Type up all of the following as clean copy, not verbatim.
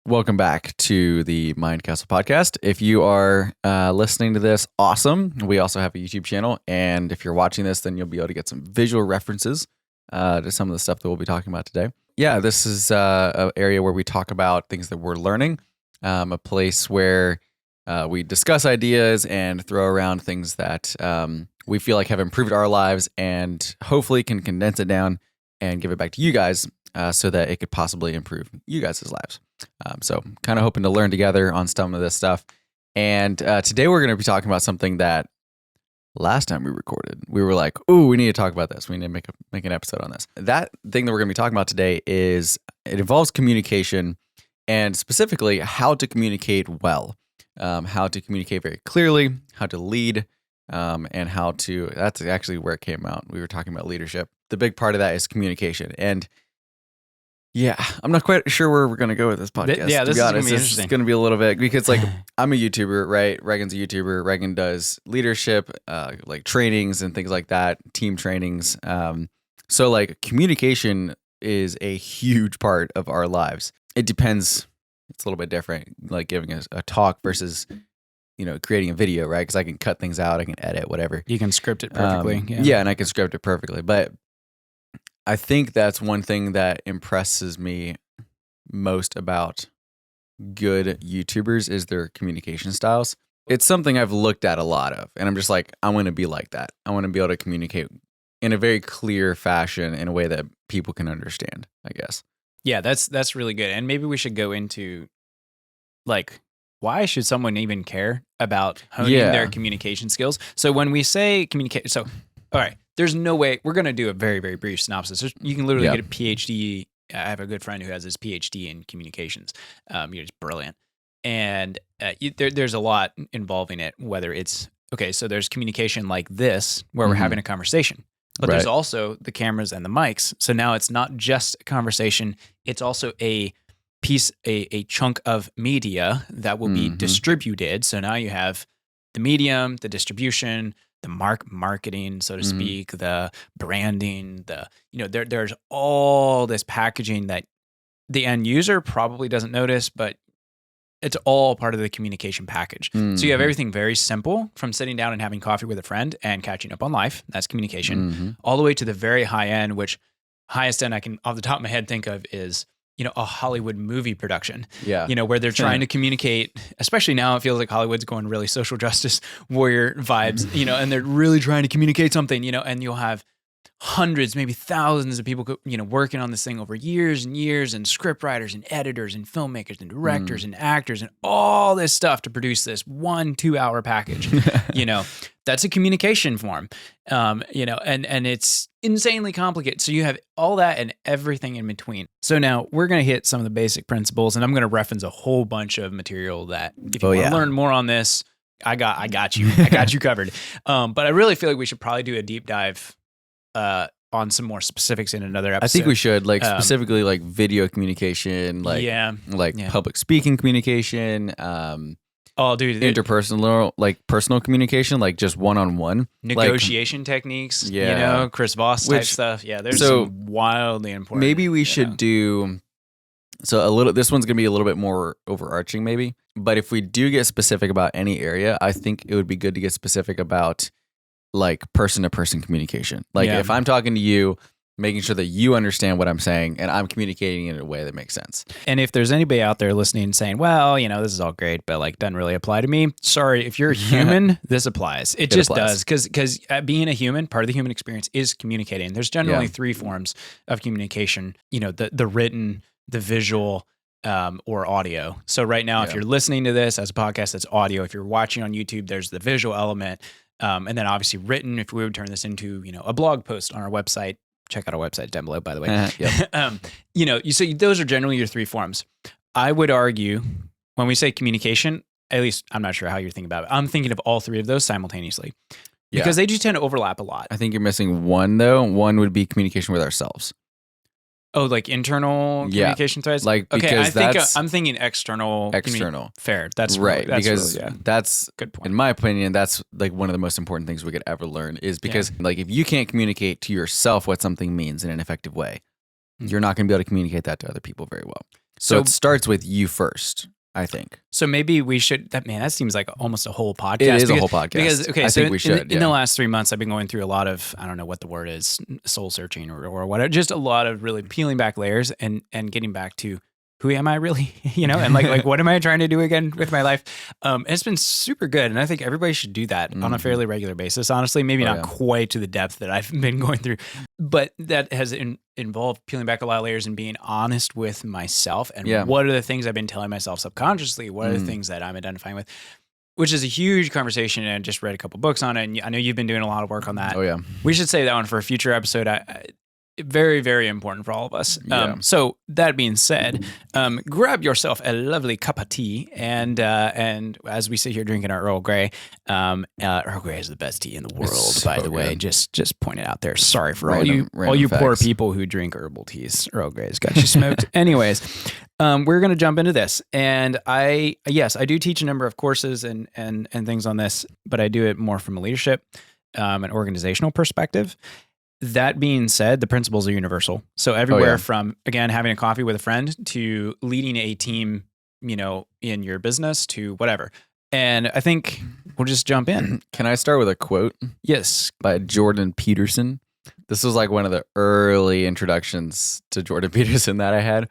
Welcome back to the Mind Castle podcast. If you are listening to this, awesome. We also have a YouTube channel. And if you're watching this, then you'll be able to get some visual references to some of the stuff that we'll be talking about today. Yeah, this is an area where we talk about things that we're learning, a place where we discuss ideas and throw around things that we feel like have improved our lives and hopefully can condense it down and give it back to you guys so that it could possibly improve you guys' lives. So kind of hoping to learn together on some of this stuff. And today we're going to be talking about something that last time we recorded, we were like, ooh, we need to talk about this. We need to make an episode on this. That thing that we're going to be talking about today it involves communication and specifically how to communicate well, how to communicate very clearly, how to lead, and that's actually where it came out. We were talking about leadership. The big part of that is communication. And yeah, I'm not quite sure where we're going to go with this podcast. Yeah, this is going to be interesting. It's going to be a little bit because I'm a YouTuber, right? Reagan's a YouTuber. Reagan does leadership, like trainings and things like that, team trainings. So like communication is a huge part of our lives. It depends. It's a little bit different, like giving a talk versus, creating a video, right? Because I can cut things out, I can edit, whatever. You can script it perfectly. Yeah, and I can script it perfectly. But I think that's one thing that impresses me most about good YouTubers is their communication styles. It's something I've looked at a lot of, and I'm just like, I want to be like that. I want to be able to communicate in a very clear fashion in a way that people can understand, I guess. Yeah, that's really good. And maybe we should go into like, why should someone even care about honing their communication skills? So when we say communicate, all right, there's no way we're going to do a very, very brief synopsis. You can literally get a PhD. I have a good friend who has his PhD in communications. You're just brilliant. And there's a lot involving it, whether it's, so there's communication like this, where we're having a conversation, but there's also the cameras and the mics. So now it's not just a conversation. It's also a piece, a chunk of media that will be distributed. So now you have the medium, the distribution, the marketing, so to speak, the branding, there's all this packaging that the end user probably doesn't notice, but it's all part of the communication package. So you have everything very simple, from sitting down and having coffee with a friend and catching up on life. That's communication, all the way to the very high end, which highest end I can off the top of my head think of is a Hollywood movie production, where they're trying to communicate, especially now it feels like Hollywood's going really social justice warrior vibes, and they're really trying to communicate something, and you'll have hundreds, maybe thousands of people, working on this thing over years and years, and script writers and editors and filmmakers and directors and actors and all this stuff to produce this 1-2 hour package, that's a communication form, and it's insanely complicated. So you have all that and everything in between. So now we're going to hit some of the basic principles, and I'm going to reference a whole bunch of material that if you want to learn more on this, I got you. I got you covered. But I really feel like we should probably do a deep dive on some more specifics in another episode. I think we should, specifically like video communication, public speaking communication, interpersonal, personal communication, just one-on-one. Negotiation techniques, Chris Voss type stuff. Yeah, there's some wildly important. Maybe we should do, this one's going to be a little bit more overarching maybe, but if we do get specific about any area, I think it would be good to get specific about person-to-person communication. If I'm talking to you, making sure that you understand what I'm saying and I'm communicating in a way that makes sense. And if there's anybody out there listening saying, well, this is all great, but doesn't really apply to me. Sorry, if you're a human, this applies. It just does. Because being a human, part of the human experience is communicating. There's generally 3 forms of communication, the written, the visual, or audio. So right now, if you're listening to this as a podcast, that's audio. If you're watching on YouTube, there's the visual element. And then obviously written, if we would turn this into, a blog post on our website. Check out our website down below, by the way. So those are generally your 3 forms. I would argue when we say communication, at least I'm not sure how you're thinking about it. I'm thinking of all 3 of those simultaneously because they do tend to overlap a lot. I think you're missing one though. One would be communication with ourselves. Oh, internal communication threads? Because I'm thinking external. Fair. That's right. Really, because that's good point. In my opinion, that's one of the most important things we could ever learn is because if you can't communicate to yourself what something means in an effective way, you're not going to be able to communicate that to other people very well. So it starts with you first, I think. So maybe we should. That seems like almost a whole podcast. It is a whole podcast. Because I think we should. In the last 3 months, I've been going through a lot of, I don't know what the word is, soul searching or whatever. Just a lot of really peeling back layers and getting back to who am I really, and like what am I trying to do again with my life? It's been super good, and I think everybody should do that on a fairly regular basis. Honestly, maybe not quite to the depth that I've been going through, but that has involved peeling back a lot of layers and being honest with myself and what are the things I've been telling myself subconsciously. What are the things that I'm identifying with? Which is a huge conversation, and I just read a couple books on it, and I know you've been doing a lot of work on that. Oh yeah, we should save that one for a future episode. Very, very important for all of us. So that being said, grab yourself a lovely cup of tea, and as we sit here drinking our Earl Grey, Earl Grey is the best tea in the world, by the way. Just point it out there. Sorry for all you poor people who drink herbal teas. Earl Grey's got you smoked. Anyways, we're gonna jump into this, and I do teach a number of courses and things on this, but I do it more from a leadership, an organizational perspective. That being said, the principles are universal. So everywhere from, again, having a coffee with a friend to leading a team, in your business to whatever. And I think we'll just jump in. Can I start with a quote? Yes. By Jordan Peterson. This was like one of the early introductions to Jordan Peterson that I had.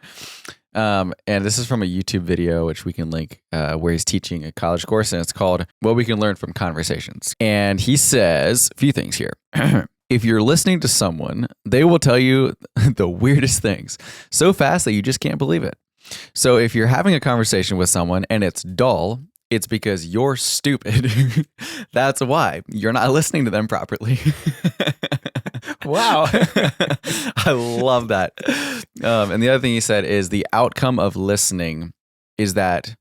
And this is from a YouTube video, which we can link, where he's teaching a college course, and it's called What We Can Learn from Conversations. And he says a few things here. If you're listening to someone, they will tell you the weirdest things so fast that you just can't believe it. So if you're having a conversation with someone and it's dull, it's because you're stupid. That's why you're not listening to them properly. Wow. I love that. And the other thing he said is the outcome of listening is that,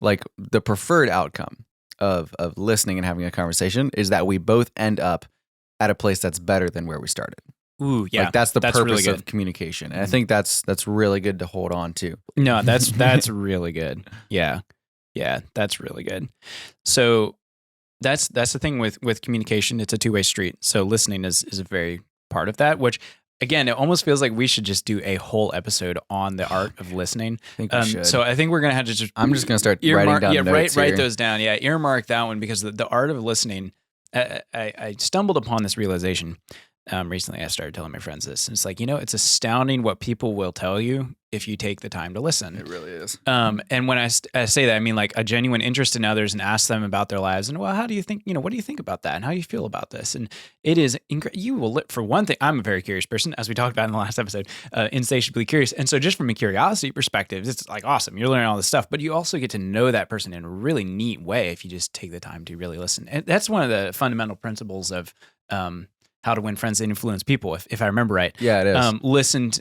like, the preferred outcome of listening and having a conversation is that we both end up at a place that's better than where we started. Ooh, yeah. Like that's purpose really of communication. And I think that's really good to hold on to. No, that's really good. Yeah. Yeah, that's really good. So that's the thing with communication. It's a two-way street. So listening is a very part of that, which again, it almost feels like we should just do a whole episode on the art of listening. I think we should. So I think we're going to have to just... I'm just going to start writing down notes write those down. Yeah, earmark that one, because the art of listening... I stumbled upon this realization recently. I started telling my friends this, and it's like, it's astounding what people will tell you if you take the time to listen. It really is. And when I say that, I mean like a genuine interest in others and ask them about their lives. And well, how do you think, what do you think about that? And how do you feel about this? And it is, you will, for one thing, I'm a very curious person, as we talked about in the last episode, insatiably curious. And so just from a curiosity perspective, it's like awesome. You're learning all this stuff, but you also get to know that person in a really neat way if you just take the time to really listen. And that's one of the fundamental principles of, how to win friends and influence people, if I remember right. Yeah, it is. Listen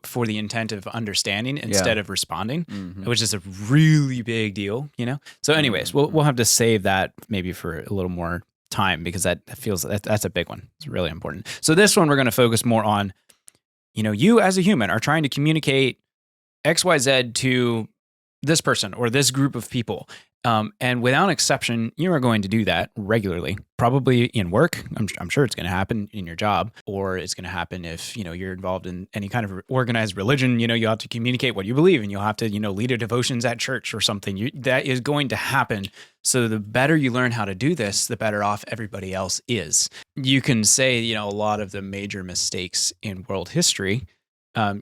for the intent of understanding instead of responding, which is a really big deal, So anyways, we'll have to save that maybe for a little more time, because that feels that's a big one. It's really important. So this one we're going to focus more on, you as a human are trying to communicate XYZ to this person or this group of people. And without exception, you are going to do that regularly, probably in work. I'm sure it's going to happen in your job, or it's going to happen if, you're involved in any kind of organized religion. You have to communicate what you believe, and you'll have to, lead a devotions at church or something. That is going to happen. So the better you learn how to do this, the better off everybody else is. You can say, a lot of the major mistakes in world history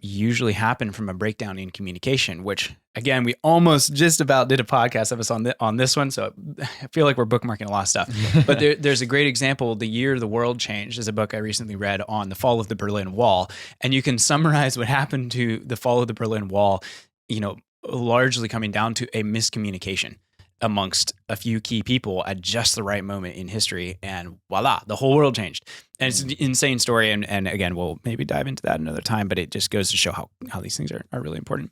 usually happen from a breakdown in communication, which again, we almost just about did a podcast episode on this one. So I feel like we're bookmarking a lot of stuff, but there's a great example. The Year the World Changed is a book I recently read on the fall of the Berlin Wall. And you can summarize what happened to the fall of the Berlin Wall, largely coming down to a miscommunication amongst a few key people at just the right moment in history, and voila, the whole world changed. And it's an insane story, and again, we'll maybe dive into that another time, but it just goes to show how these things are really important.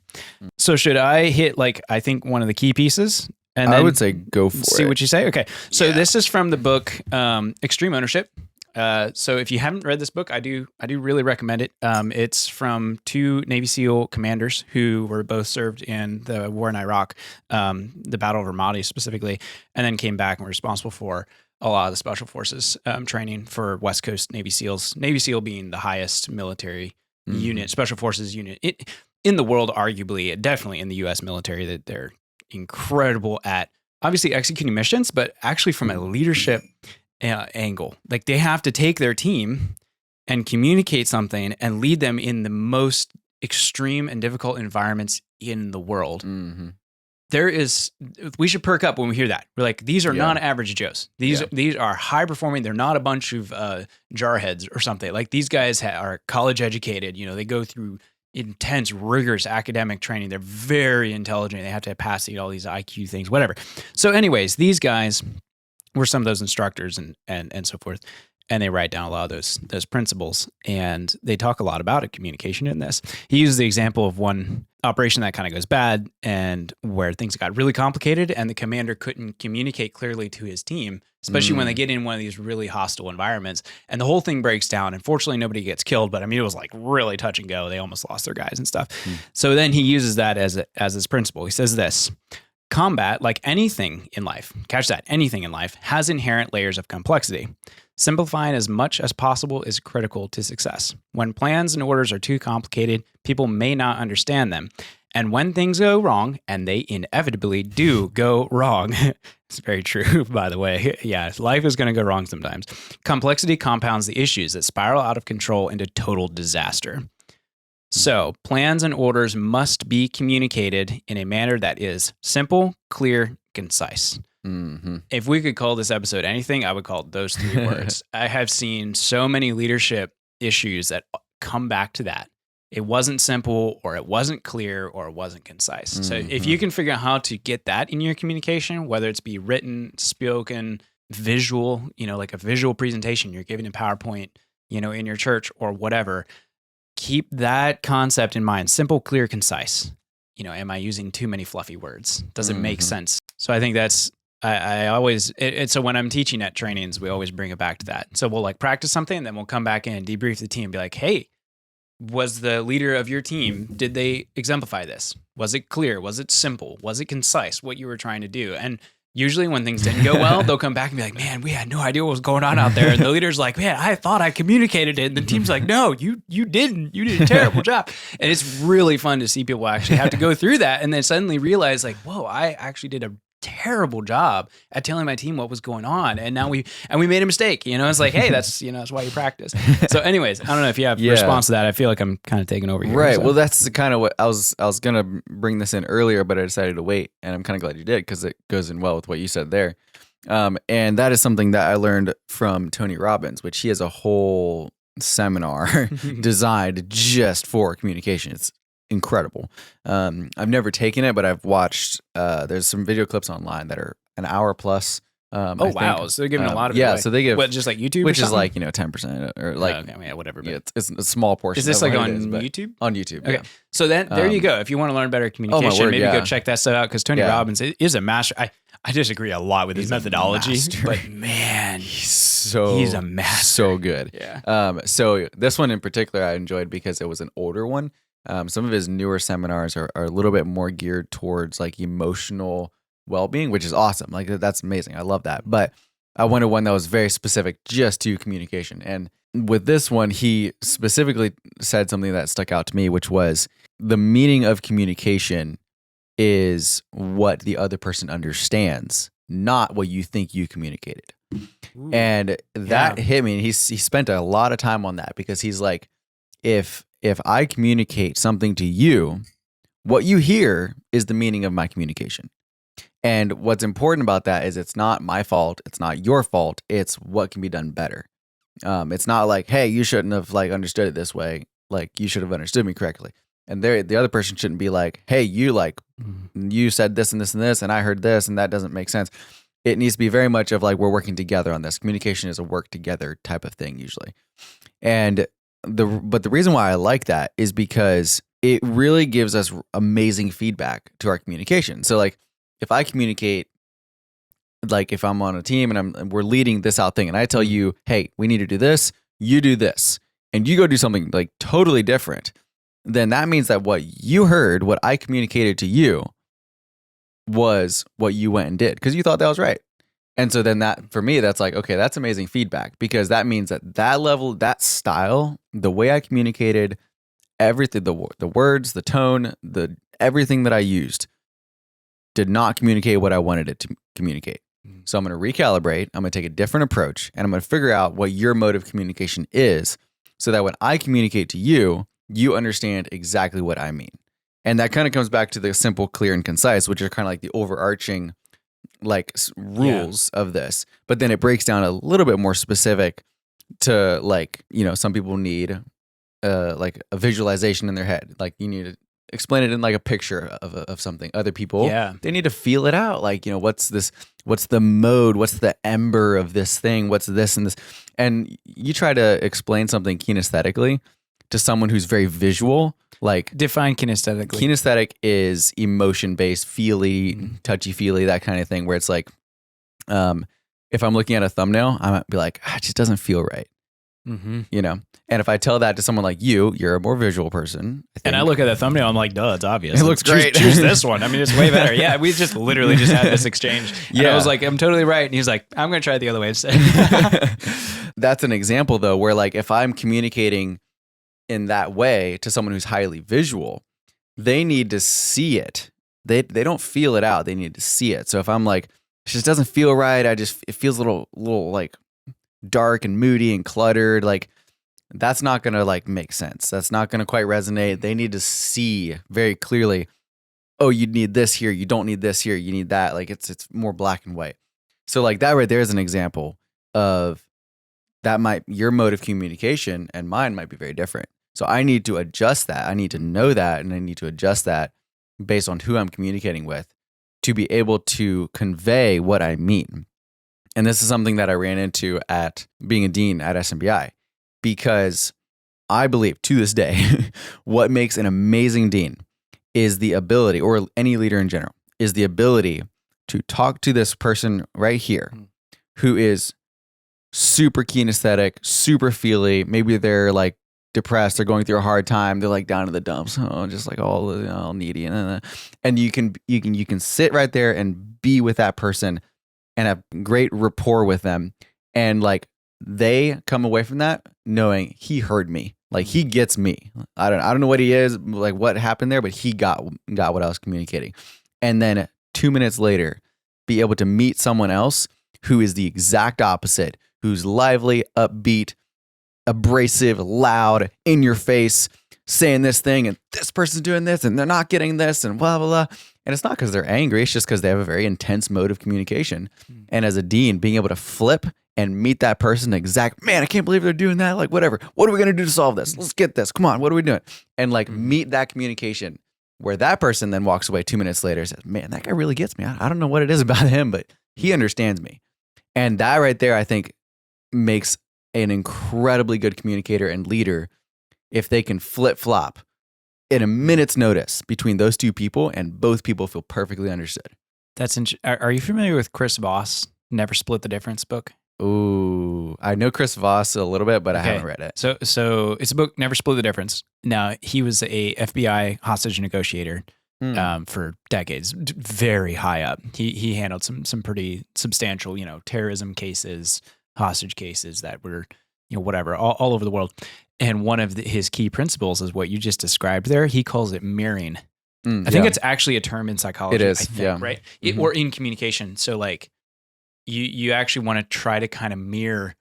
So should I hit, I think one of the key pieces? And then I would say go for it. See what you say? Okay. So this is from the book Extreme Ownership. So if you haven't read this book, I do really recommend it. It's from two Navy SEAL commanders who were both served in the war in Iraq, the Battle of Ramadi specifically, and then came back and were responsible for a lot of the special forces training for West Coast Navy SEALs. Navy SEAL being the highest military unit, special forces unit. in the world, arguably, definitely in the U.S. military, that they're incredible at obviously executing missions, but actually from a leadership angle. Like they have to take their team and communicate something and lead them in the most extreme and difficult environments in the world. Mm-hmm. We should perk up when we hear that. We're like, these are not average Joes. These are high performing. They're not a bunch of jarheads or something. Like these guys are college educated. You know, they go through intense, rigorous academic training. They're very intelligent. They have to pass all these IQ things, whatever. So anyways, these guys were some of those instructors and so forth. And they write down a lot of those principles, and they talk a lot about communication in this. He uses the example of one operation that kind of goes bad and where things got really complicated and the commander couldn't communicate clearly to his team, especially when they get in one of these really hostile environments, and the whole thing breaks down. And fortunately, nobody gets killed, but I mean, it was like really touch and go. They almost lost their guys and stuff. So then he uses that as his principle. He says this: combat, like anything in life, catch that, anything in life, has inherent layers of complexity. Simplifying as much as possible is critical to success. When plans and orders are too complicated, people may not understand them. And when things go wrong, and they inevitably do go wrong, it's very true, by the way. Yeah, life is going to go wrong sometimes. Complexity compounds the issues that spiral out of control into total disaster. So, plans and orders must be communicated in a manner that is simple, clear, concise. Mm-hmm. If we could call this episode anything, I would call it those three words. I have seen so many leadership issues that come back to that. It wasn't simple, or it wasn't clear, or it wasn't concise. So if you can figure out how to get that in your communication, whether it's be written, spoken, visual, like a visual presentation you're giving in PowerPoint, in your church or whatever, keep that concept in mind. Simple, clear, concise. Am I using too many fluffy words? Does it make sense? So I think that's, I always, so when I'm teaching at trainings, we always bring it back to that. So we'll like practice something, and then we'll come back in and debrief the team and be like, hey, was the leader of your team, did they exemplify this? Was it clear? Was it simple? Was it concise, what you were trying to do? And usually when things didn't go well, they'll come back and be like, man, we had no idea what was going on out there. And the leader's like, man, I thought I communicated it. And the team's like, no, you didn't. You did a terrible job. And it's really fun to see people actually have to go through that and then suddenly realize like, whoa, I actually did a terrible job at telling my team what was going on. And now we made a mistake, it's like, hey, that's why you practice. So anyways, I don't know if you have a response to that. I feel like I'm kind of taking over here. Right. So. Well, that's kind of what I was going to bring this in earlier, but I decided to wait, and I'm kind of glad you did, because it goes in well with what you said there. And that is something that I learned from Tony Robbins, which he has a whole seminar designed just for communication. It's incredible. I've never taken it, but I've watched, there's some video clips online that are an hour plus. Wow. So they're giving a lot of it away. So they give, what, just like YouTube, which is like, 10% or like, okay, whatever. But it's a small portion. Is this like on YouTube? On YouTube. Okay. So there you go. If you want to learn better communication, maybe go check that stuff out, because Tony Robbins is a master. I disagree a lot with his methodology, but man, he's a master. So good. Yeah. So this one in particular I enjoyed because it was an older one. Some of his newer seminars are a little bit more geared towards like emotional well-being, which is awesome. Like that's amazing. I love that. But I wanted one that was very specific just to communication. And with this one, he specifically said something that stuck out to me, which was the meaning of communication is what the other person understands, not what you think you communicated. Ooh, and that hit me. And he spent a lot of time on that, because he's like, if I communicate something to you, what you hear is the meaning of my communication. And what's important about that is it's not my fault. It's not your fault. It's what can be done better. It's not like, hey, you shouldn't have like understood it this way. Like you should have understood me correctly. And the other person shouldn't be like, hey, you said this and this and this, and I heard this, and that doesn't make sense. It needs to be very much of like, we're working together on this. Communication is a work together type of thing usually. And the reason why I like that is because it really gives us amazing feedback to our communication. So like, if I communicate, like if I'm on a team and we're leading this out thing, and I tell you, hey, we need to do this, you do this, and you go do something like totally different, then that means that what you heard, what I communicated to you, was what you went and did because you thought that was right. And so then that, for me, that's like, okay, that's amazing feedback, because that means that level, that style, the way I communicated, everything, the words, the tone, everything that I used did not communicate what I wanted it to communicate. So I'm going to recalibrate. I'm going to take a different approach, and I'm going to figure out what your mode of communication is, so that when I communicate to you, you understand exactly what I mean. And that kind of comes back to the simple, clear, and concise, which are kind of like the overarching like rules of this. But then it breaks down a little bit more specific to like, some people need like a visualization in their head. Like you need to explain it in like a picture of something. Other people, they need to feel it out. Like, what's this? What's the mode? What's the ember of this thing? What's this and this? And you try to explain something kinesthetically to someone who's very visual. Like define kinesthetically. Kinesthetic is emotion-based, feely, touchy-feely, that kind of thing, where it's like, if I'm looking at a thumbnail, I might be like, it just doesn't feel right. And if I tell that to someone like you're a more visual person. And I look at the thumbnail, I'm like, duh, it's obvious. It looks great. Choose this one. I mean, it's way better. Yeah, we just literally just had this exchange. And I was like, I'm totally right. And he's like, I'm going to try it the other way instead. That's an example, though, where like if I'm communicating in that way to someone who's highly visual, they need to see it. They don't feel it out. They need to see it. So if I'm like, it just doesn't feel right, it feels a little like dark and moody and cluttered, like that's not gonna like make sense. That's not gonna quite resonate. They need to see very clearly, oh, you need this here, you don't need this here, you need that. Like it's more black and white. So like that right there is an example of your mode of communication and mine might be very different. So I need to adjust that. I need to know that, and I need to adjust that based on who I'm communicating with to be able to convey what I mean. And this is something that I ran into at being a dean at SMBI, because I believe to this day, what makes an amazing dean is the ability, or any leader in general, is the ability to talk to this person right here who is super kinesthetic, super feely. Maybe they're like depressed, they're going through a hard time, they're like down in the dumps, just like all needy, and you can sit right there and be with that person and have great rapport with them, and like they come away from that knowing he heard me, like he gets me. I don't know what he is, like what happened there, but he got what I was communicating. And then 2 minutes later, be able to meet someone else who is the exact opposite, who's lively, upbeat, abrasive, loud, in your face, saying this thing, and this person's doing this, and they're not getting this, and blah, blah, blah. And it's not because they're angry. It's just because they have a very intense mode of communication. And as a dean, being able to flip and meet that person man, I can't believe they're doing that. Like, whatever. What are we going to do to solve this? Let's get this. Come on. What are we doing? And like meet that communication where that person then walks away 2 minutes later and says, man, that guy really gets me. I don't know what it is about him, but he understands me. And that right there, I think, makes an incredibly good communicator and leader if they can flip-flop in a minute's notice between those two people and both people feel perfectly understood. Are you familiar with Chris Voss' Never Split the Difference book? Ooh, I know Chris Voss a little bit, but I haven't read it. So it's a book, Never Split the Difference. Now, he was a FBI hostage negotiator for decades, very high up. He handled some pretty substantial, terrorism cases, hostage cases that were, whatever, all over the world. And one of his key principles is what you just described there. He calls it mirroring. I think it's actually a term in psychology. It is, I think, right? Or in communication. So like you actually want to try to kind of mirror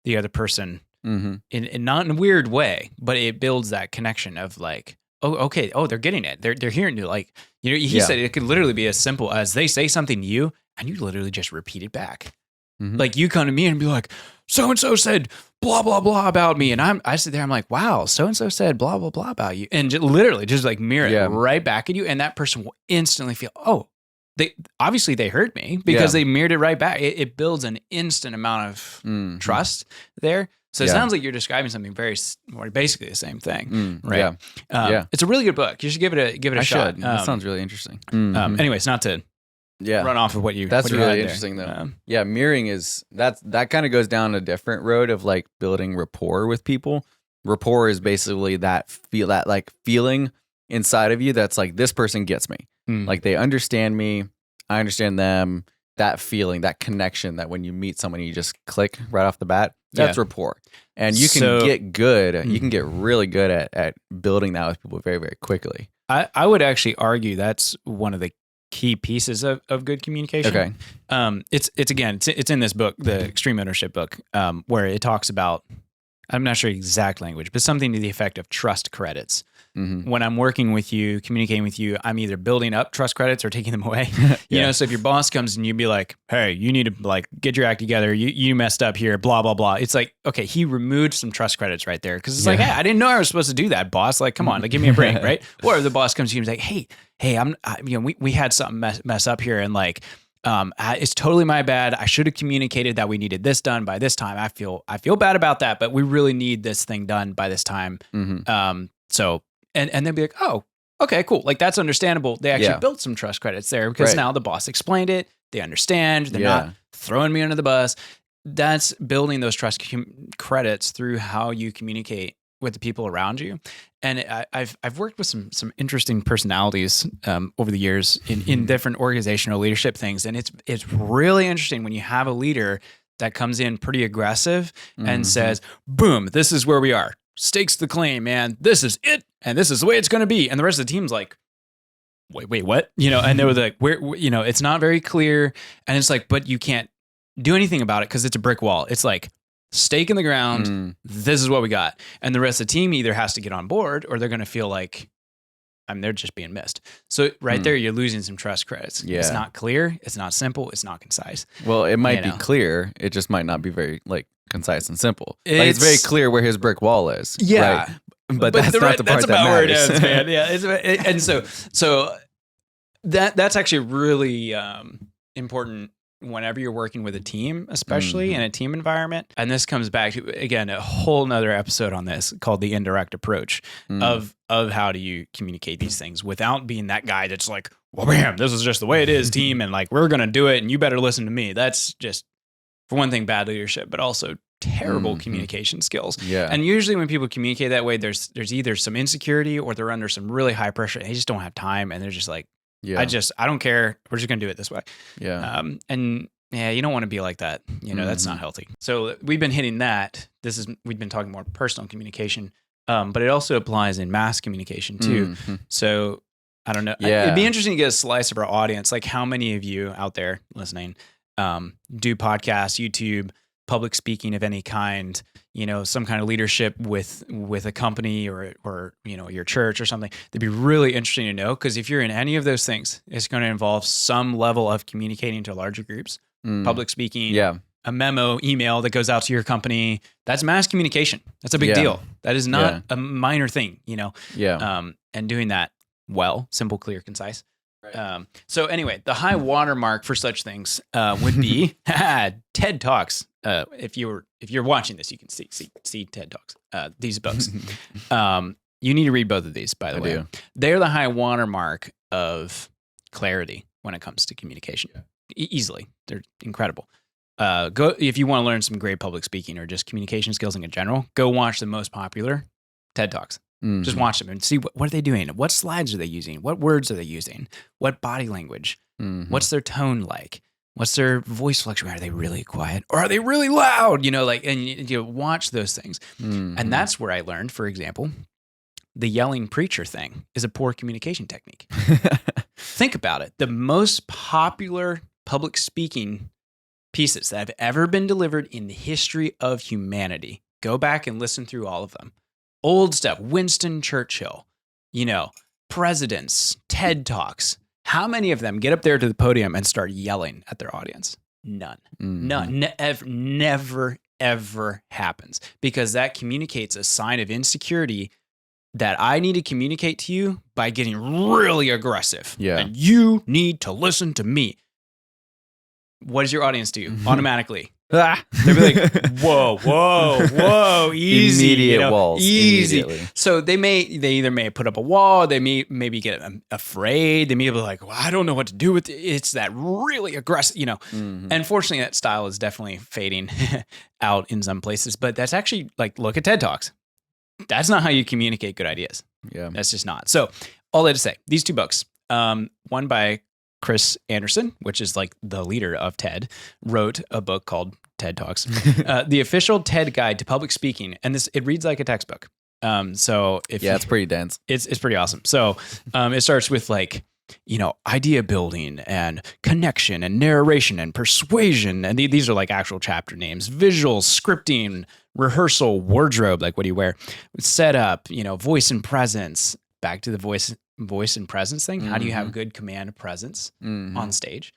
the other person in not in a weird way, but it builds that connection of like, oh, okay, oh, they're getting it. They're hearing you. Like, he said it could literally be as simple as they say something to you and you literally just repeat it back. Like you come to me and be like, so-and-so said blah, blah, blah about me. And I sit there, I'm like, wow, so-and-so said blah, blah, blah about you. And literally just like mirror it right back at you. And that person will instantly feel, oh, they heard me because they mirrored it right back. It builds an instant amount of trust there. So it sounds like you're describing something basically the same thing, right? It's a really good book. You should give it a shot. That sounds really interesting. Anyways, not to run off of what you. That's really interesting though. Mirroring is that kind of goes down a different road of like building rapport with people. Rapport is basically that feeling inside of you that's like, this person gets me. Like they understand me, I understand them. That feeling, that connection, that when you meet someone, you just click right off the bat. That's rapport. And you can get good. You can get really good at building that with people very, very quickly. I would actually argue that's one of the key pieces of good communication. Okay. It's in this book, the Extreme Ownership book, where it talks about, I'm not sure exact language, but something to the effect of trust credits. Mm-hmm. When I'm working with you, communicating with you, I'm either building up trust credits or taking them away. You know, so if your boss comes and you'd be like, hey, you need to like get your act together. You messed up here, blah, blah, blah. It's like, okay, he removed some trust credits right there. Cause it's like, hey, I didn't know I was supposed to do that, boss. Like, come on, like, give me a break, right? Or if the boss comes to you and is like, hey, we had something mess up here. And like, it's totally my bad. I should have communicated that we needed this done by this time. I feel bad about that, but we really need this thing done by this time. Mm-hmm. And they'd be like, oh, okay, cool. Like that's understandable. They actually built some trust credits there because now the boss explained it. They understand. They're not throwing me under the bus. That's building those trust credits through how you communicate with the people around you. And I've worked with some interesting personalities over the years in different organizational leadership things. And it's really interesting when you have a leader that comes in pretty aggressive and says, boom, this is where we are. Stakes the claim, man. This is it. And this is the way it's going to be. And the rest of the team's like, wait, what? You know, and they were like, it's not very clear. And it's like, but you can't do anything about it because it's a brick wall. It's like stake in the ground. This is what we got. And the rest of the team either has to get on board or they're going to feel like, they're just being missed. So there, you're losing some trust credits. Yeah. It's not clear. It's not simple. It's not concise. Well, it might be clear. It just might not be very concise and simple. It's very clear where his brick wall is. Yeah. Right? But that's not the part that matters. Where it ends, man. Yeah. And so that's actually really important whenever you're working with a team, especially in a team environment. And this comes back to, again, a whole nother episode on this called the indirect approach of how do you communicate these things without being that guy that's like, well, bam, this is just the way it is, team. And like, we're going to do it and you better listen to me. That's just, for one thing, bad leadership, but also terrible communication skills. Yeah. And usually when people communicate that way, there's either some insecurity or they're under some really high pressure. They just don't have time. And they're just like, I don't care. We're just going to do it this way. Yeah. And you don't want to be like that. You know, that's not healthy. So we've been hitting that. We've been talking more personal communication, but it also applies in mass communication too. Mm-hmm. So I don't know. Yeah. It'd be interesting to get a slice of our audience. Like how many of you out there listening do podcasts, YouTube, public speaking of any kind, you know, some kind of leadership with a company or you know, your church or something. It'd be really interesting to know, because if you're in any of those things, it's going to involve some level of communicating to larger groups, public speaking, a memo, email that goes out to your company. That's mass communication. That's a big deal. That is not a minor thing, you know. And doing that well, simple, clear, concise. Right. So anyway, the high watermark for such things would be TED Talks. If you're watching this, you can see TED Talks. These books. You need to read both of these, by the way. Do. They're the high watermark of clarity when it comes to communication. Easily, they're incredible. Go if you want to learn some great public speaking or just communication skills in general. Go watch the most popular TED Talks. Mm-hmm. Just watch them and see what are they doing? What slides are they using? What words are they using? What body language? Mm-hmm. What's their tone like? What's their voice fluctuation? Are they really quiet or are they really loud? You know, like, and you watch those things. Mm-hmm. And that's where I learned, for example, the yelling preacher thing is a poor communication technique. Think about it. The most popular public speaking pieces that have ever been delivered in the history of humanity. Go back and listen through all of them. Old stuff, Winston Churchill, you know, presidents, TED Talks. How many of them get up there to the podium and start yelling at their audience? None. Mm-hmm. None. Never, ever happens, because that communicates a sign of insecurity that I need to communicate to you by getting really aggressive. Yeah. And you need to listen to me. What does your audience do? Automatically? They'll be like, whoa, easy. Immediate walls. Easy. So they either may put up a wall, they may maybe get afraid, they may be like, well, I don't know what to do with it. It's that really aggressive, you know. Mm-hmm. And fortunately, that style is definitely fading out in some places. But that's actually, like, look at TED Talks. That's not how you communicate good ideas. Yeah. That's just not. So all that to say, these two books, one by Chris Anderson, which is like the leader of TED, wrote a book called TED Talks. The official TED Guide to Public Speaking, and it reads like a textbook. So it's pretty dense. It's pretty awesome. So it starts with like, idea building and connection and narration and persuasion. And these are like actual chapter names: visuals, scripting, rehearsal, wardrobe, like what do you wear, setup, voice and presence. Back to the voice and presence thing. How do you have good command presence on stage?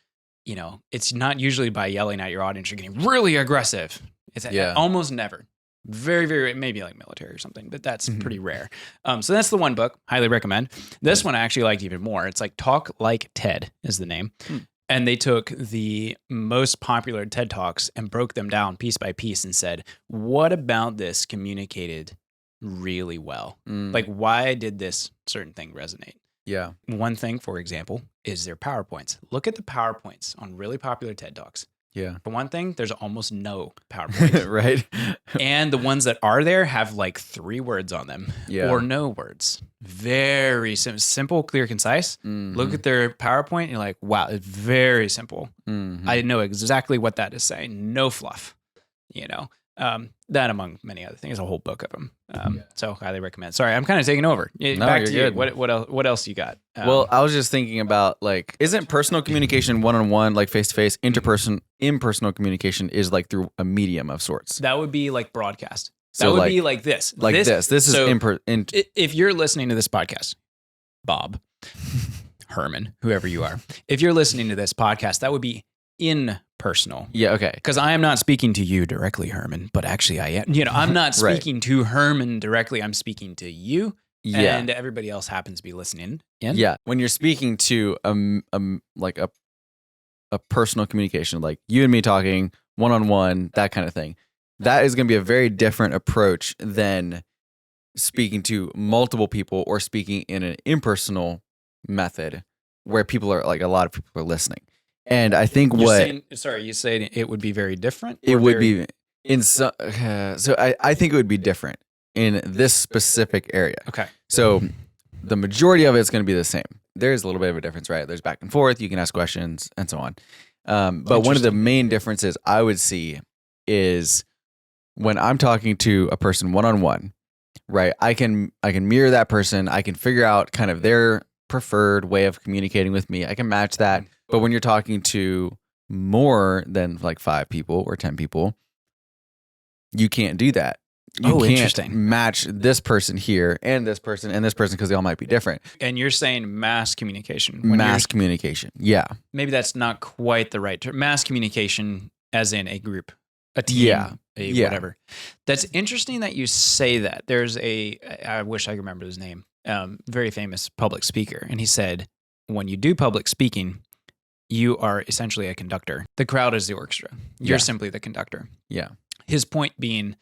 It's not usually by yelling at your audience. You're getting really aggressive. It's almost never. Very, very, maybe like military or something, but that's pretty rare. So that's the one book. Highly recommend. This one I actually liked even more. It's like Talk Like TED is the name. And they took the most popular TED Talks and broke them down piece by piece and said, what about this communicated really well? Like, why did this certain thing resonate? Yeah. One thing, for example, is their PowerPoints. Look at the PowerPoints on really popular TED Talks. Yeah. For one thing, there's almost no PowerPoints. Right. And the ones that are there have like 3 words on them or no words. Very simple, clear, concise. Look at their PowerPoint and you're like, wow, it's very simple. I know exactly what that is saying. No fluff, that among many other things, a whole book of them. So highly recommend. Sorry, I'm kind of taking over. Back to you. What else you got? Well, I was just thinking about like, isn't personal communication one-on-one, like face-to-face, impersonal communication is like through a medium of sorts? That would be like broadcast. So that would be like this. This is if you're listening to this podcast, Bob, Herman, whoever you are, if you're listening to this podcast, that would be personal. Yeah, okay. Because I am not speaking to you directly, Herman, but actually I am. I'm not speaking to Herman directly. I'm speaking to you, and everybody else happens to be listening in. Yeah, when you're speaking to like a personal communication, like you and me talking one-on-one, that kind of thing, that is going to be a very different approach than speaking to multiple people or speaking in an impersonal method where people are like, a lot of people are listening. And I think you saying it would be very different? It would be in so I think it would be different in this specific area. Okay. So the majority of it's going to be the same. There's a little bit of a difference, right? There's back and forth. You can ask questions and so on. But one of the main differences I would see is when I'm talking to a person one-on-one, right? I can mirror that person. I can figure out kind of their preferred way of communicating with me. I can match that. But when you're talking to more than like 5 people or 10 people, you can't do that. You can't match this person here and this person because they all might be different. And you're saying mass communication. Mass communication. Yeah. Maybe that's not quite the right term. Mass communication as in a group, a team, whatever. That's interesting that you say that. There's I wish I could remember his name, very famous public speaker. And he said, when you do public speaking, you are essentially a conductor. The crowd is the orchestra. You're simply the conductor. Yeah. His point being,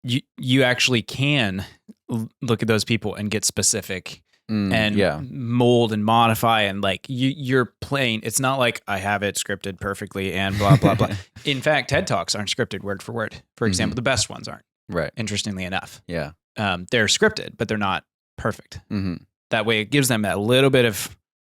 you actually can look at those people and get specific and mold and modify and like you're playing. It's not like I have it scripted perfectly and blah, blah, blah. In fact, TED Talks aren't scripted word for word. For example, the best ones aren't. Right. Interestingly enough. Yeah. They're scripted, but they're not perfect. That way it gives them that little bit of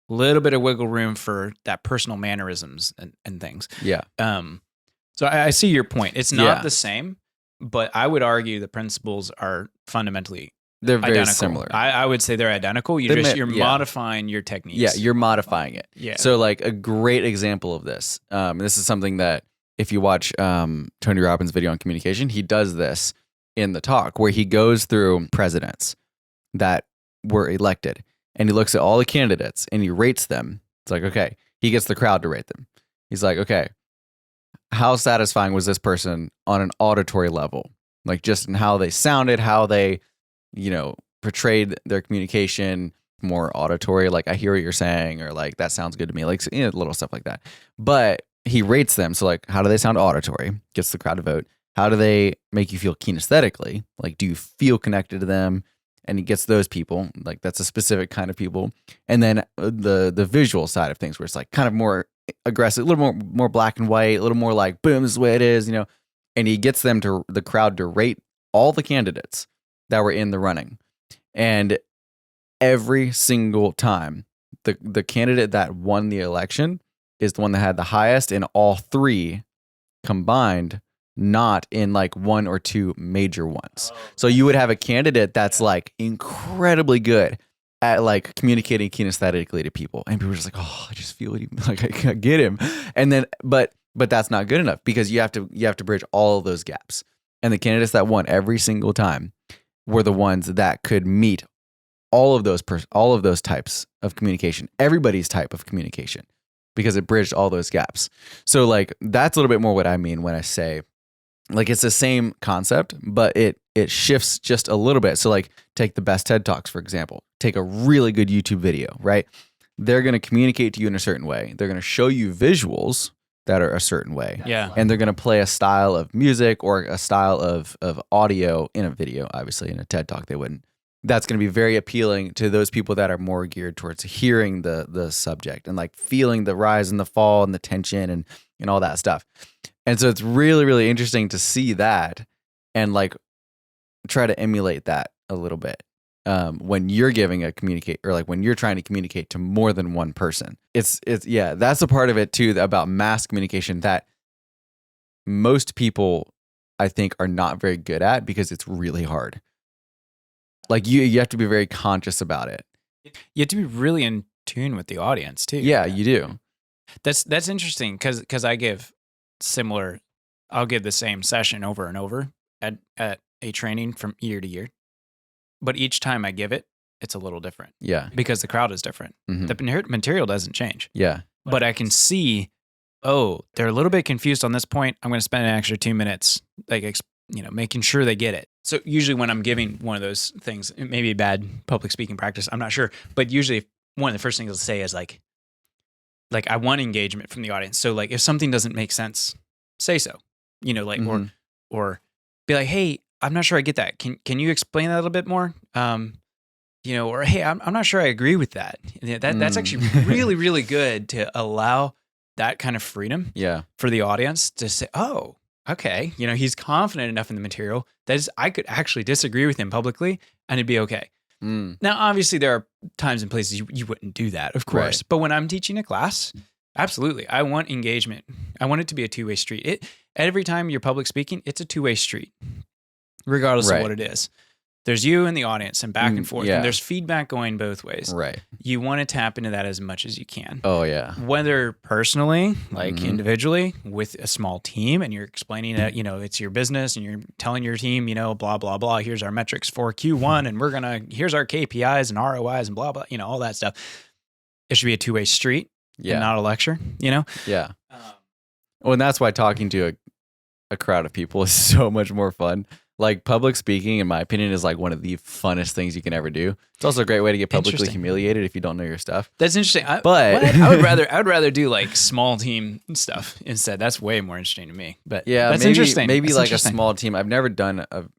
wiggle room for that personal mannerisms and things. Yeah. So I see your point. It's not the same, but I would argue the principles are fundamentally they're very identical. similar. I would say they're identical. You're modifying your techniques. Yeah, you're modifying it. Yeah. So like a great example of this, this is something that if you watch Tony Robbins' video on communication, he does this in the talk where he goes through presidents that were elected and he looks at all the candidates and he rates them. It's like, okay, he gets the crowd to rate them. He's like, okay, how satisfying was this person on an auditory level? Like just in how they sounded, how they, portrayed their communication, more auditory, like I hear what you're saying, or like that sounds good to me, like little stuff like that. But he rates them. So like, how do they sound auditory? Gets the crowd to vote. How do they make you feel kinesthetically? Like, do you feel connected to them? And he gets those people, like that's a specific kind of people. And then the visual side of things, where it's like kind of more aggressive, a little more black and white, a little more like, boom, this is the way it is, And he gets the crowd to rate all the candidates that were in the running. And every single time, the candidate that won the election is the one that had the highest, and all 3 combined not in like one or two major ones. So you would have a candidate that's like incredibly good at like communicating kinesthetically to people, and people are just like, oh, I just feel what he, like I can't get him, and then but that's not good enough because you have to bridge all of those gaps, and the candidates that won every single time were the ones that could meet all of those types of communication, everybody's type of communication, because it bridged all those gaps. So like that's a little bit more what I mean when I say like it's the same concept, but it shifts just a little bit. So like take the best TED Talks, for example. Take a really good YouTube video, right? They're going to communicate to you in a certain way. They're going to show you visuals that are a certain way. Yeah. And they're going to play a style of music or a style of audio in a video. Obviously, in a TED Talk, they wouldn't. That's going to be very appealing to those people that are more geared towards hearing the subject and like feeling the rise and the fall and the tension and all that stuff. And so it's really, really interesting to see that and like try to emulate that a little bit when you're giving a communicate or like when you're trying to communicate to more than one person. It's yeah, that's a part of it too about mass communication that most people I think are not very good at because it's really hard. Like you have to be very conscious about it. You have to be really in tune with the audience too. Yeah, you do. That's interesting because I'll give the same session over and over at a training from year to year. But each time I give it, it's a little different. Yeah. Because the crowd is different. Mm-hmm. The material doesn't change. Yeah. But I can see, they're a little bit confused on this point. I'm going to spend an extra 2 minutes, like, making sure they get it. So usually when I'm giving one of those things, it may be a bad public speaking practice, I'm not sure. But usually one of the first things I'll say is like I want engagement from the audience. So like if something doesn't make sense, say so, mm-hmm. or be like, hey, I'm not sure I get that. Can you explain that a little bit more? Or hey, I'm not sure I agree with that. That's actually really, really good to allow that kind of freedom for the audience to say, oh, okay. He's confident enough in the material that I could actually disagree with him publicly and it'd be okay. Now, obviously there are times and places you wouldn't do that, of course. Right. But when I'm teaching a class, absolutely. I want engagement. I want it to be a two-way street. Every time you're public speaking, it's a two-way street, regardless of what it is. There's you and the audience and back and forth. Yeah. And there's feedback going both ways. Right. You want to tap into that as much as you can. Oh, yeah. Whether personally, like individually, with a small team, and you're explaining that, it's your business and you're telling your team, blah, blah, blah, here's our metrics for Q1 and here's our KPIs and ROIs and blah, blah, all that stuff. It should be a two-way street and not a lecture, Yeah. Well, and that's why talking to a crowd of people is so much more fun. Like public speaking, in my opinion, is like one of the funnest things you can ever do. It's also a great way to get publicly humiliated if you don't know your stuff. That's interesting. I would rather do like small team stuff instead. That's way more interesting to me. But yeah, that's interesting. Maybe that's like a small team. I've never done I've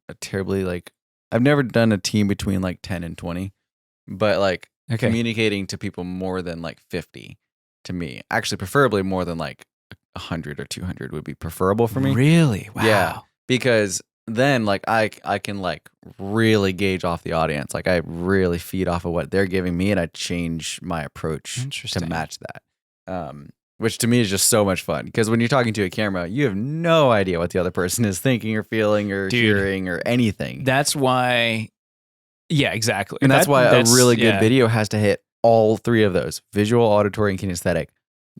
never done a team between like 10 and 20, but like communicating to people more than like 50 to me, actually preferably more than like 100 or 200 would be preferable for me. Really? Wow. Yeah, because then like I can like really gauge off the audience. Like I really feed off of what they're giving me and I change my approach to match that. Which to me is just so much fun because when you're talking to a camera, you have no idea what the other person is thinking or feeling or hearing or anything. That's why, yeah, exactly. And that's why a really good video has to hit all three of those: visual, auditory, and kinesthetic.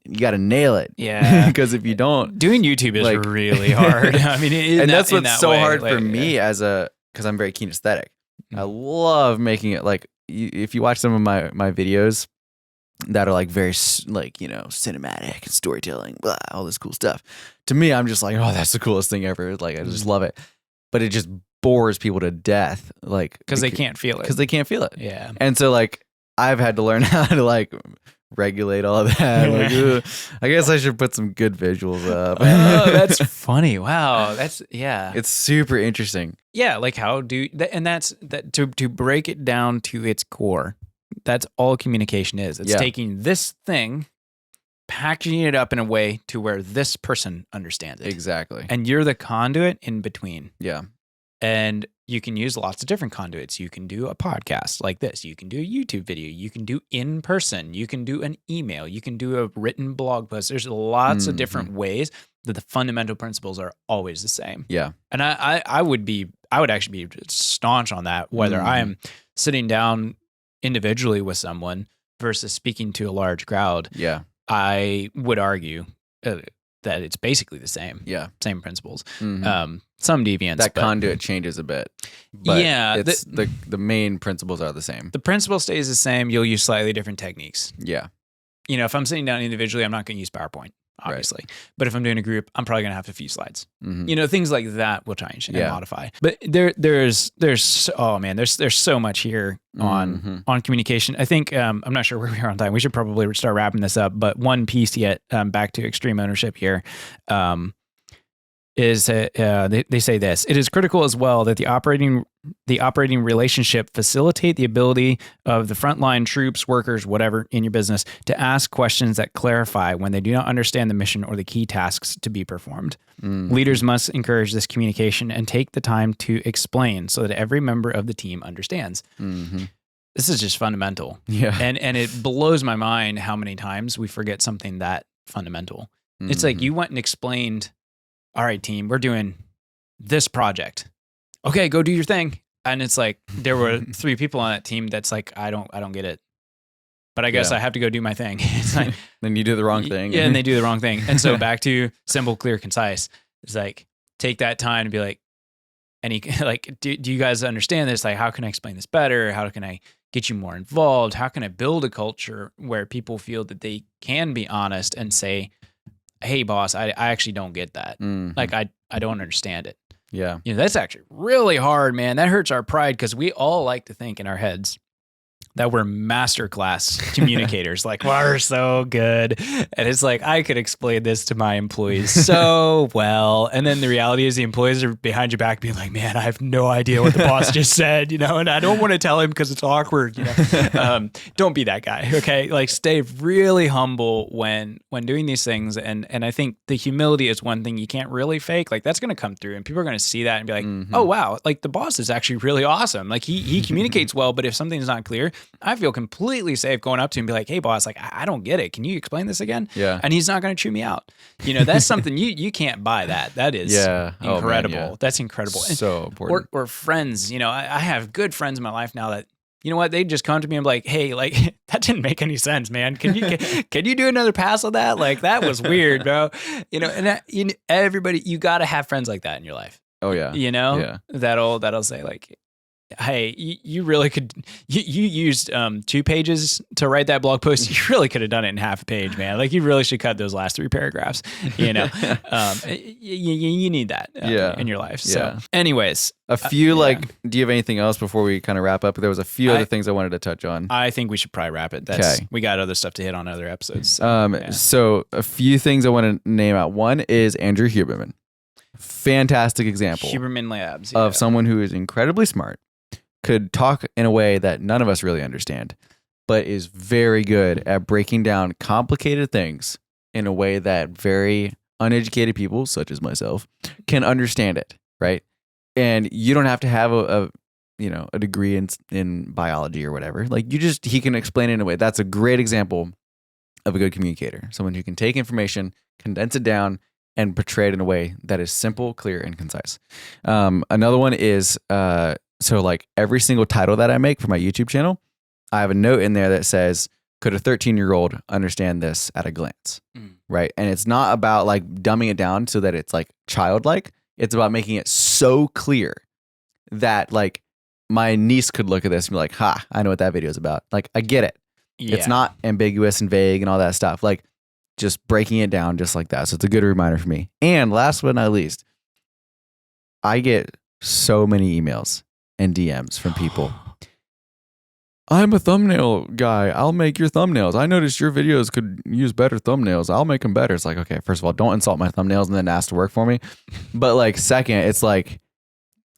You got to nail it. Yeah. Because if you don't, doing YouTube is really hard. I mean, and that's what's so hard for me because I'm very kinesthetic. I love making it like, if you watch some of my videos that are like very like, cinematic and storytelling, blah, all this cool stuff. To me, I'm just like, oh, that's the coolest thing ever. Like, I just love it. But it just bores people to death. Like, because they can't feel it. Because they can't feel it. Yeah. And so like, I've had to learn how to like regulate all of that. Like, I guess I should put some good visuals up. Oh, that's funny. Wow. It's super interesting. Yeah. Like that's to break it down to its core. That's all communication is. It's taking this thing, packaging it up in a way to where this person understands it. Exactly. And you're the conduit in between. Yeah. And you can use lots of different conduits. You can do a podcast like this. You can do a YouTube video. You can do in person. You can do an email. You can do a written blog post. There's lots of different ways. that the fundamental principles are always the same. Yeah. And I would actually be staunch on that, whether I am sitting down individually with someone versus speaking to a large crowd. Yeah. I would argue that it's basically the same. Yeah. Same principles. Some deviance. That conduit changes a bit. But yeah. It's the main principles are the same. The principle stays the same. You'll use slightly different techniques. Yeah. You know, if I'm sitting down individually, I'm not going to use PowerPoint, obviously. Right. But if I'm doing a group, I'm probably going to have a few slides. You know, things like that we'll try and modify. But there's so much here on communication. I think I'm not sure where we are on time. We should probably start wrapping this up. But one piece yet, back to extreme ownership here. Is they say this: it is critical as well that the operating relationship facilitate the ability of the frontline troops, workers, whatever in your business, to ask questions that clarify when they do not understand the mission or the key tasks to be performed. Leaders must encourage this communication and take the time to explain so that every member of the team understands. This is just fundamental. Yeah, and it blows my mind how many times we forget something that fundamental. It's like you went and explained, all right, team, we're doing this project. Okay, go do your thing. And it's like, there were 3 people on that team that's like, I don't get it. But I guess I have to go do my thing. It's like, then you do the wrong thing. Yeah, and they do the wrong thing. And so back to simple, clear, concise. It's like, take that time and be like, do you guys understand this? Like, how can I explain this better? How can I get you more involved? How can I build a culture where people feel that they can be honest and say, hey boss, I actually don't get that. Like I don't understand it. Yeah. You know, that's actually really hard, man. That hurts our pride because we all like to think in our heads that we're masterclass communicators. Like, we're so good. And it's like, I could explain this to my employees so well. And then the reality is the employees are behind your back being like, man, I have no idea what the boss just said, you know, and I don't want to tell him because it's awkward, you know. Don't be that guy, okay? Like, stay really humble when doing these things. And I think the humility is one thing you can't really fake. Like, that's going to come through and people are going to see that and be like, oh, wow, like the boss is actually really awesome. Like he communicates well, but if something's not clear, I feel completely safe going up to him and be like, hey boss, like I don't get it. Can you explain this again? Yeah. And he's not going to chew me out. You know, that's something you can't buy that. That is incredible. Oh, man, That's incredible. So important. Or friends, you know, I have good friends in my life now that, you know what, they just come to me and be like, hey, like that didn't make any sense, man. Can you do another pass on that? Like that was weird, bro. You know, and everybody, you got to have friends like that in your life. Oh yeah. You know, that'll say like, hey, you really could, you used 2 pages to write that blog post. You really could have done it in half a page, man. Like you really should cut those last 3 paragraphs, you know. You need that in your life. So anyways. A few do you have anything else before we kind of wrap up? There was a few other things I wanted to touch on. I think we should probably wrap it. We got other stuff to hit on other episodes. So a few things I want to name out. One is Andrew Huberman. Fantastic example. Huberman Labs. Of someone who is incredibly smart, could talk in a way that none of us really understand, but is very good at breaking down complicated things in a way that very uneducated people, such as myself, can understand it, right? And you don't have to have a degree in biology or whatever. Like he can explain it in a way. That's a great example of a good communicator. Someone who can take information, condense it down, and portray it in a way that is simple, clear, and concise. Another one is so like every single title that I make for my YouTube channel, I have a note in there that says, could a 13-year-old understand this at a glance? Right? And it's not about like dumbing it down so that it's like childlike. It's about making it so clear that like my niece could look at this and be like, ha, I know what that video is about. Like, I get it. Yeah. It's not ambiguous and vague and all that stuff. Like just breaking it down just like that. So it's a good reminder for me. And last but not least, I get so many emails and DMs from people. I'm a thumbnail guy. I'll make your thumbnails. I noticed your videos could use better thumbnails. I'll make them better. It's like, okay, first of all, don't insult my thumbnails and then ask to work for me. But like, second, it's like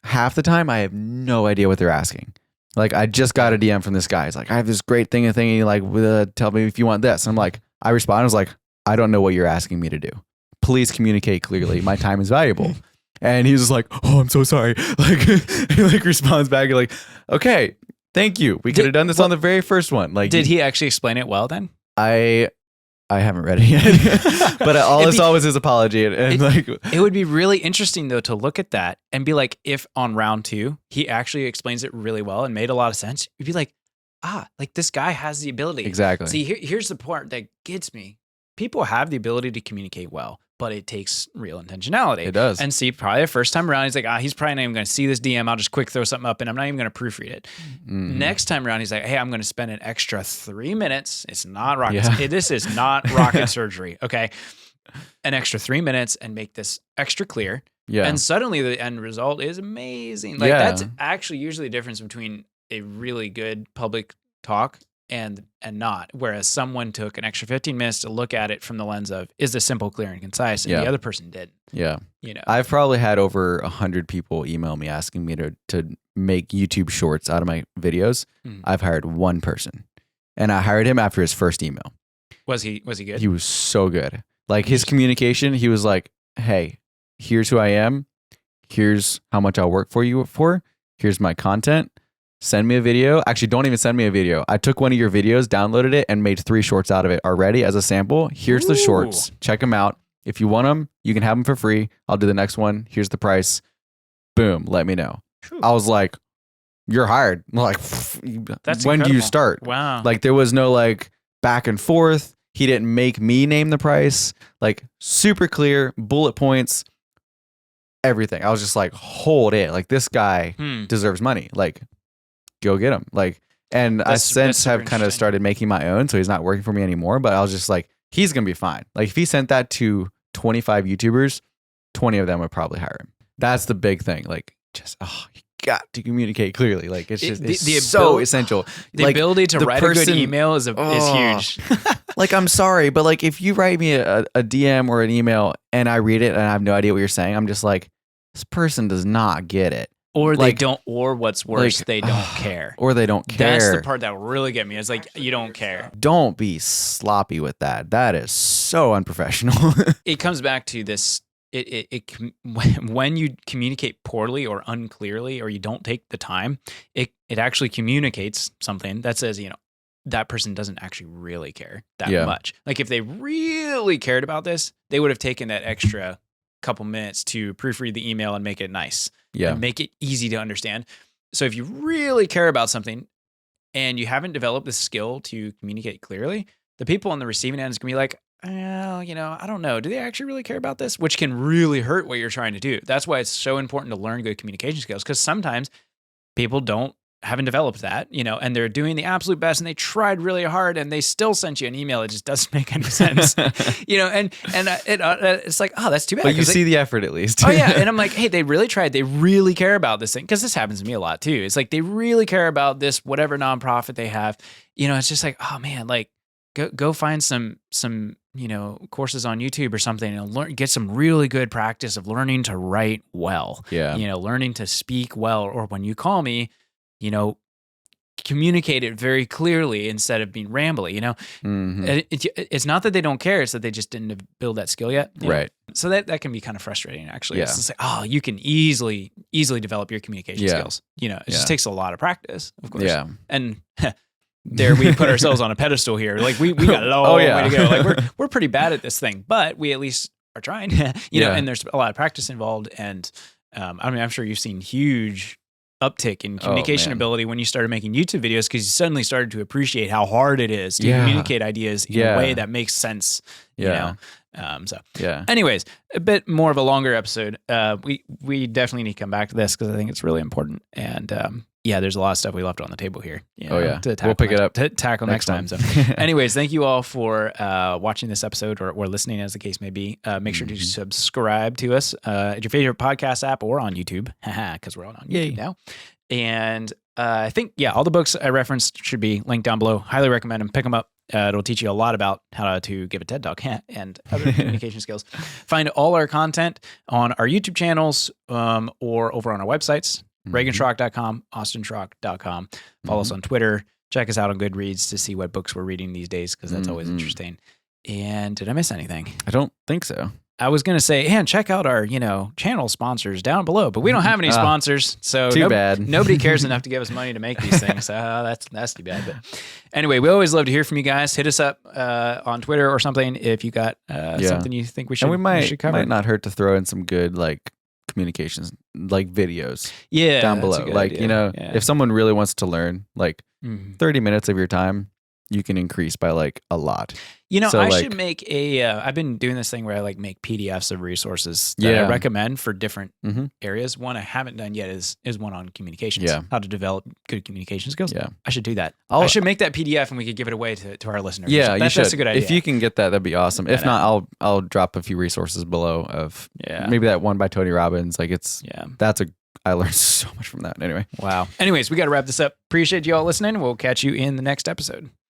half the time I have no idea what they're asking. Like I just got a DM from this guy. It's like, I have this great thing and thingy, like, tell me if you want this. And I'm like, I respond, I was like, I don't know what you're asking me to do. Please communicate clearly. My time is valuable. And he's just like, oh, I'm so sorry. Like, he like responds back like, okay, thank you. We could have done this on the very first one. Like, did he actually explain it well then? I haven't read it yet. But all I saw was his apology. And like, it would be really interesting though to look at that and be like, if on round 2 he actually explains it really well and made a lot of sense, you'd be like, like this guy has the ability. Exactly. See, here's the part that gets me. People have the ability to communicate well, but it takes real intentionality. It does. And see, probably the first time around, he's like, he's probably not even going to see this DM. I'll just quick throw something up and I'm not even going to proofread it. Mm-hmm. Next time around, he's like, hey, I'm going to spend an extra 3 minutes. It's not rocket. This is not rocket surgery. Okay. An extra 3 minutes and make this extra clear. Yeah. And suddenly the end result is amazing. Like that's actually usually the difference between a really good public talk and not, whereas someone took an extra 15 minutes to look at it from the lens of, is this simple, clear, and concise? And the other person didn't. Yeah. You know, I've probably had over 100 people email me asking me to make YouTube shorts out of my videos. I've hired one person, and I hired him after his first email. Was he good? He was so good. Like his communication, he was like, hey, here's who I am. Here's how much I'll work for you for. Here's my content. Send me a video. Actually, don't even send me a video. I took one of your videos, downloaded it, and made 3 shorts out of it already as a sample. Here's the shorts. Check them out. If you want them, you can have them for free. I'll do the next one. Here's the price. Boom. Let me know. I was like, you're hired. I'm like, that's when incredible. do you start? Wow. Like there was no like back and forth. He didn't make me name the price. Like super clear, bullet points, everything. I was just like, hold it. Like this guy deserves money. Like, go get him. Like, and I since have kind of started making my own, so he's not working for me anymore. But I was just like, he's gonna be fine. Like, if he sent that to 25 YouTubers, 20 of them would probably hire him. That's the big thing. Like, just you got to communicate clearly. Like, it's just so essential. The like, ability to write a good email is huge. Like, I'm sorry, but like, if you write me a DM or an email and I read it and I have no idea what you're saying, I'm just like, this person does not get it. Or they don't, or what's worse, they don't care. Or they don't care. That's the part that will really get me. It's like, you don't care. Don't be sloppy with that. That is so unprofessional. It comes back to this. When you communicate poorly or unclearly, or you don't take the time, it actually communicates something that says, you know, that person doesn't actually really care that much. Like if they really cared about this, they would have taken that extra couple minutes to proofread the email and make it nice. And make it easy to understand. So if you really care about something and you haven't developed the skill to communicate clearly, the people on the receiving end is going to be like, well, you know, I don't know. Do they actually really care about this? Which can really hurt what you're trying to do. That's why it's so important to learn good communication skills, because sometimes people haven't developed that, you know, and they're doing the absolute best and they tried really hard and they still sent you an email. It just doesn't make any sense, you know, and it's like, oh, that's too bad. But you see the effort at least. Oh yeah. And I'm like, hey, they really tried. They really care about this thing. Cause this happens to me a lot too. It's like, they really care about this, whatever nonprofit they have, you know, it's just like, oh man, like go find some, you know, courses on YouTube or something and get some really good practice of learning to write well, you know, learning to speak well, or when you call me, you know, communicate it very clearly instead of being rambly, you know? It's not that they don't care, it's that they just didn't build that skill yet. Right. Know? So that can be kind of frustrating, actually. It's just like, oh, you can easily develop your communication skills. You know, it just takes a lot of practice, of course. Yeah. And there we put ourselves on a pedestal here. Like we got a long way to go. Like we're pretty bad at this thing, but we at least are trying, you know, and there's a lot of practice involved. And I mean, I'm sure you've seen huge uptick in communication ability when you started making YouTube videos, because you suddenly started to appreciate how hard it is to communicate ideas in a way that makes sense. You know? Anyways, a bit more of a longer episode. We definitely need to come back to this because I think it's really important. And there's a lot of stuff we left on the table here. You know, to tackle, we'll pick it up to tackle next time. So, anyways, thank you all for watching this episode or listening, as the case may be. Make sure to subscribe to us at your favorite podcast app or on YouTube, because we're on YouTube now. And I think, all the books I referenced should be linked down below. Highly recommend them. Pick them up. It'll teach you a lot about how to give a TED Talk and other communication skills. Find all our content on our YouTube channels or over on our websites, reaganschrock.com, austinschrock.com. Follow us on Twitter. Check us out on Goodreads to see what books we're reading these days, because that's always interesting. And did I miss anything? I don't think so. I was going to say, and check out our, channel sponsors down below, but we don't have any sponsors. So too bad. Nobody cares enough to give us money to make these things. That's too bad. But anyway, we always love to hear from you guys. Hit us up on Twitter or something if you got something you think we should, and we should cover. Might not hurt to throw in some good like communications, like videos down below. Like, idea. If someone really wants to learn, like 30 minutes of your time, you can increase by like a lot. So, I should make I've been doing this thing where I like make PDFs of resources that I recommend for different areas. One I haven't done yet is one on communications. Yeah. How to develop good communication skills. Yeah. I should do that. I should make that PDF and we could give it away to our listeners. Yeah, you should. That's a good idea. If you can get that, that'd be awesome. If not, I'll drop a few resources below of maybe that one by Tony Robbins. Like I learned so much from that. Anyway. Wow. Anyways, we got to wrap this up. Appreciate you all listening. We'll catch you in the next episode.